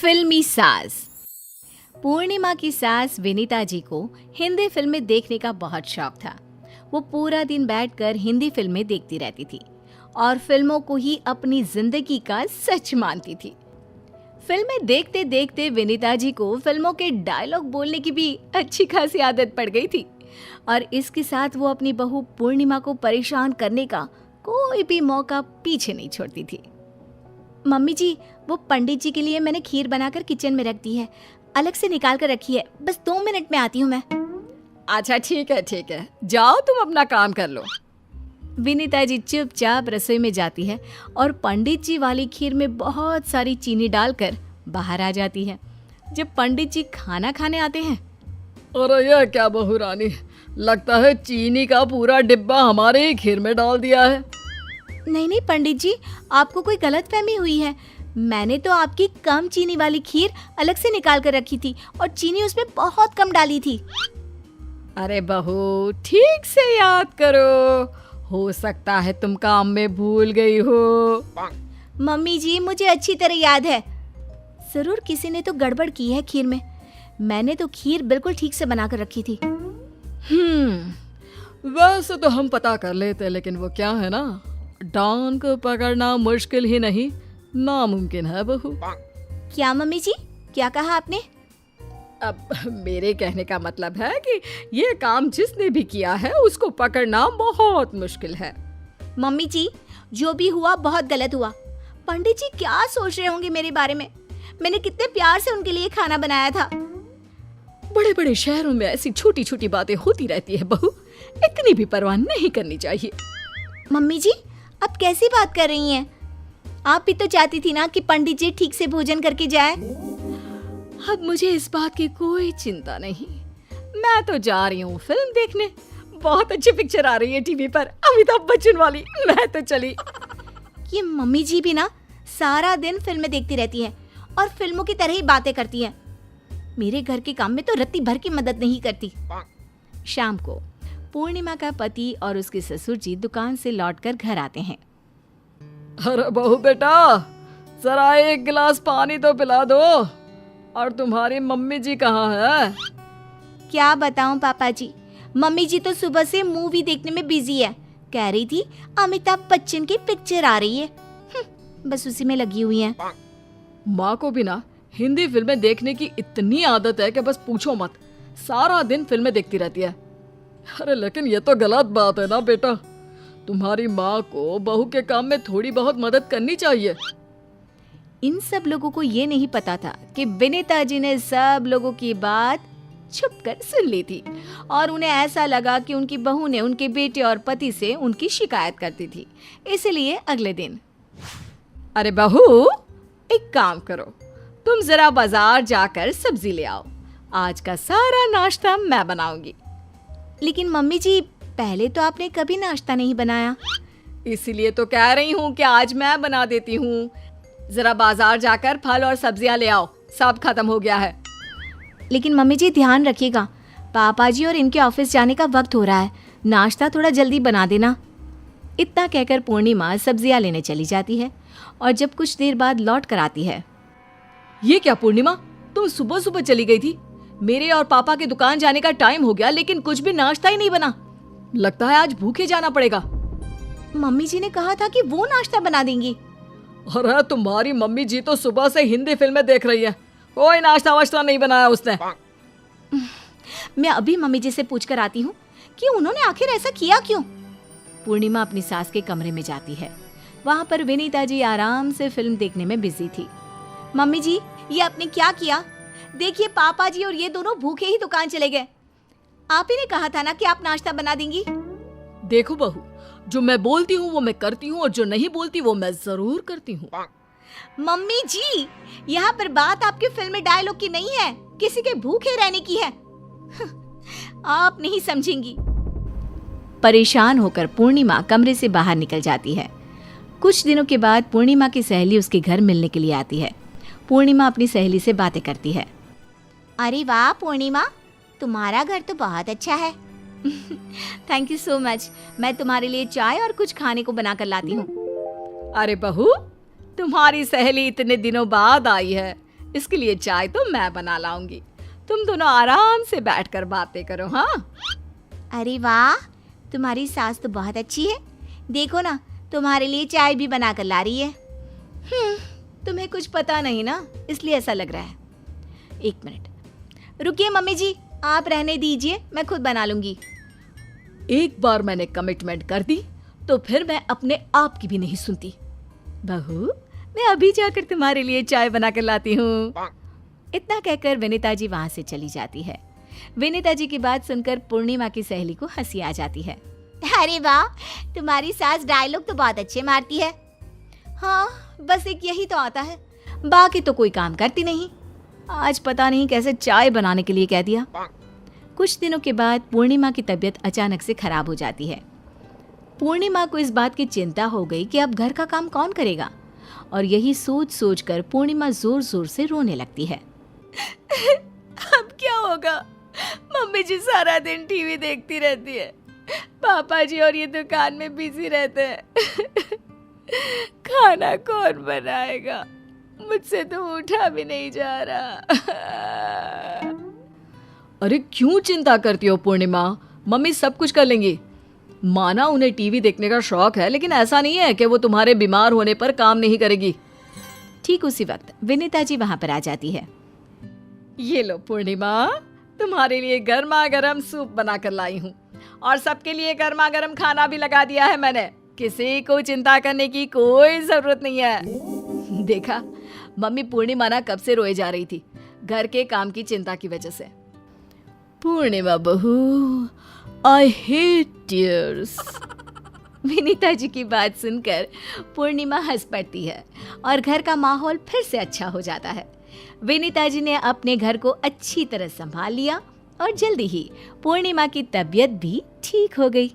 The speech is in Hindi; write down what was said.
फिल्मी सास। पूर्णिमा की सास विनीता जी को हिंदी फिल्में देखने का बहुत शौक था। वो पूरा दिन बैठकर हिंदी फिल्में देखती रहती थी और फिल्मों को ही अपनी जिंदगी का सच मानती थी। फिल्में देखते देखते विनीता जी को फिल्मों के डायलॉग बोलने की भी अच्छी खासी आदत पड़ गई थी और इसके साथ वो अपनी बहू पूर्णिमा को परेशान करने का कोई भी मौका पीछे नहीं छोड़ती थी। मम्मी जी, वो पंडित जी के लिए मैंने खीर बनाकर किचन में रख दी है, अलग से निकाल कर रखी है, बस 2 मिनट में आती हूँ मैं। अच्छा ठीक है, जाओ तुम अपना काम कर लो। विनीता जी चुपचाप रसोई में जाती है और पंडित जी वाली खीर में बहुत सारी चीनी डालकर बाहर आ जाती है। जब पंडित जी खाना खाने आते हैं, अरे यह क्या बहू रानी, लगता है चीनी का पूरा डिब्बा हमारे ही खीर में डाल दिया है। नहीं पंडित जी, आपको कोई गलतफहमी हुई है। मैंने तो आपकी कम चीनी वाली खीर अलग से निकाल कर रखी थी और चीनी उसमें बहुत कम डाली थी। अरे बहू, ठीक से याद करो, हो सकता है तुम काम में भूल गई हो। मम्मी जी, मुझे अच्छी तरह याद है। जरूर किसी ने तो गड़बड़ की है खीर में। मैंने तो खीर बिल्कुल ठीक से बनाकर रखी थी। वैसे तो हम पता कर लेते, लेकिन वो क्या है ना, डॉन को पकड़ना मुश्किल ही नहीं नामुमकिन है बहू। क्या मम्मी जी, क्या कहा आपने? अब मेरे कहने का मतलब है कि ये काम जिसने भी किया है उसको पकड़ना बहुत मुश्किल है। मम्मी जी, जो भी हुआ बहुत गलत हुआ। पंडित जी क्या सोच रहे होंगे मेरे बारे में? मैंने कितने प्यार से उनके लिए खाना बनाया था। बड़े बड़े शहरों में ऐसी छोटी छोटी बातें होती रहती है बहू, इतनी भी परवाह नहीं करनी चाहिए। मम्मी जी, आप कैसी बात कर रही हैं? आप भी तो चाहती थी ना कि पंडित जी ठीक से भोजन करके जाए। अब मुझे इस बात की कोई चिंता नहीं, मैं तो जा रही हूँ फिल्म देखने। बहुत अच्छी पिक्चर आ रही है टीवी पर, अमिताभ बच्चन वाली। मैं तो चली। ये मम्मी जी भी ना सारा दिन फिल्में देखती रहती हैं और फिल्मों की तरह ही बातें करती हैं। मेरे घर के काम में तो रत्ती भर की मदद नहीं करती। शाम को पूर्णिमा का पति और उसके ससुर जी दुकान से लौटकर घर आते हैं। अरे बहू बेटा, जरा एक गिलास पानी तो पिला दो। और तुम्हारी मम्मी जी कहाँ है? क्या बताऊं पापा जी, मम्मी जी तो सुबह से मूवी देखने में बिजी है। कह रही थी अमिताभ बच्चन की पिक्चर आ रही है, बस उसी में लगी हुई है। माँ को भी ना हिंदी फिल्में देखने की इतनी आदत है कि बस पूछो मत, सारा दिन फिल्में देखती रहती है। अरे लेकिन ये तो गलत बात है ना बेटा, तुम्हारी माँ को बहू के काम में थोड़ी बहुत मदद करनी चाहिए। इन सब लोगों को ये नहीं पता था कि विनीता जी ने सब लोगों की बात छुपकर सुन ली थी और उन्हें ऐसा लगा कि उनकी बहू ने उनके बेटे और पति से उनकी शिकायत करती थी। इसलिए अगले दिन, अरे बहू, एक काम करो, तुम जरा बाजार जाकर सब्जी ले आओ, आज का सारा नाश्ता मैं बनाऊंगी। लेकिन मम्मी जी, पहले तो आपने कभी नाश्ता नहीं बनाया। इसीलिए तो कह रही हूँ कि आज मैं बना देती हूँ। जरा बाजार जाकर फल और सब्जियां ले आओ, सब खत्म हो गया है। लेकिन मम्मी जी ध्यान रखिएगा, पापा जी और इनके ऑफिस जाने का वक्त हो रहा है, नाश्ता थोड़ा जल्दी बना देना। इतना कहकर पूर्णिमा सब्जियां लेने चली जाती है और जब कुछ देर बाद लौट कर आती है। ये क्या पूर्णिमा, तुम सुबह सुबह चली गई थी? मेरे और पापा के दुकान जाने का टाइम हो गया, लेकिन कुछ भी नाश्ता ही नहीं बना। लगता है आज भूखे जाना पड़ेगा। मम्मी जी ने कहा था कि वो नाश्ता बना देंगी। अरे तुम्हारी मम्मी जी तो सुबह से हिंदी फिल्में देख रही है, कोई नाश्ता वाश्ता नहीं बनाया उसने। मैं अभी मम्मी जी से पूछ कर आती हूँ कि उन्होंने आखिर ऐसा किया क्यों। पूर्णिमा अपनी सास के कमरे में जाती है। वहाँ पर विनीता जी आराम से फिल्म देखने में बिजी थी। मम्मी जी, ये आपने क्या किया? देखिए, पापा जी और ये दोनों भूखे ही दुकान चले गए। आप ही ने कहा था ना कि आप नाश्ता बना देंगी। देखो बहू, जो मैं बोलती हूँ वो मैं करती हूँ और जो नहीं बोलती वो मैं जरूर करती हूँ। मम्मी जी, यहाँ पर बात आपके फिल्म में डायलॉग की नहीं है, किसी के भूखे रहने की है। आप नहीं समझेंगी। परेशान होकर पूर्णिमा कमरे से बाहर निकल जाती है। कुछ दिनों के बाद पूर्णिमा की सहेली उसके घर मिलने के लिए आती है। पूर्णिमा अपनी सहेली से बातें करती है। अरे वाह पूर्णिमा, तुम्हारा घर तो बहुत अच्छा है। Thank you so much. मैं तुम्हारे लिए चाय और कुछ खाने को बनाकर लाती हूँ। अरे बहू, तुम्हारी सहेली इतने दिनों बाद आई है, इसके लिए चाय तो मैं बना लाऊंगी। तुम दोनों आराम से बैठकर बातें करो। हाँ। अरे वाह, तुम्हारी सास तो बहुत अच्छी है। देखो ना, तुम्हारे लिए चाय भी बना कर ला रही है। तुम्हें कुछ पता नहीं ना, इसलिए ऐसा लग रहा है। एक मिनट रुकिए मम्मी जी, आप रहने दीजिए, मैं खुद बना लूंगी। एक बार मैंने कमिटमेंट कर दी तो फिर मैं अपने आप की भी नहीं सुनती। बहू, मैं अभी जाकर तुम्हारे लिए चाय बना कर लाती हूँ। इतना कहकर विनीता जी वहां से चली जाती है। विनीता जी की बात सुनकर पूर्णिमा की सहेली को हंसी आ जाती है। अरे वाह, तुम्हारी सास डायलॉग तो बहुत अच्छे मारती है। हाँ, बस एक यही तो आता है, बाकी तो कोई काम करती नहीं। आज पता नहीं कैसे चाय बनाने के लिए कह दिया। कुछ दिनों के बाद पूर्णिमा की तबीयत अचानक से खराब हो जाती है। पूर्णिमा को इस बात की चिंता हो गई कि अब घर का काम कौन करेगा, और यही सोच सोच कर पूर्णिमा जोर जोर से रोने लगती है। अब क्या होगा? मम्मी जी सारा दिन टीवी देखती रहती है, पापा जी और ये दुकान में बिजी रहते हैं। खाना कौन बनाएगा? मुझसे तो उठा भी नहीं जा रहा। अरे क्यों चिंता करती हो पूर्णिमा, मम्मी सब कुछ कर लेंगी। माना उन्हें टीवी देखने का शौक है, लेकिन ऐसा नहीं है कि वो तुम्हारे बीमार होने पर काम नहीं करेगी। ठीक उसी वक्त विनीता जी वहां पर आ जाती है। ये लो पूर्णिमा, तुम्हारे लिए गर्मा गर्म सूप बनाकर लाई हूँ, और सबके लिए गर्मा गर्म खाना भी लगा दिया है मैंने। किसी को चिंता करने की कोई जरूरत नहीं है। देखा, मम्मी पूर्णिमा ना कब से रोए जा रही थी घर के काम की चिंता की वजह से। पूर्णिमा बहू, I hate tears. Vinita ji की बात सुनकर पूर्णिमा हंस पड़ती है और घर का माहौल फिर से अच्छा हो जाता है। विनीता जी ने अपने घर को अच्छी तरह संभाल लिया और जल्दी ही पूर्णिमा की तबीयत भी ठीक हो गई।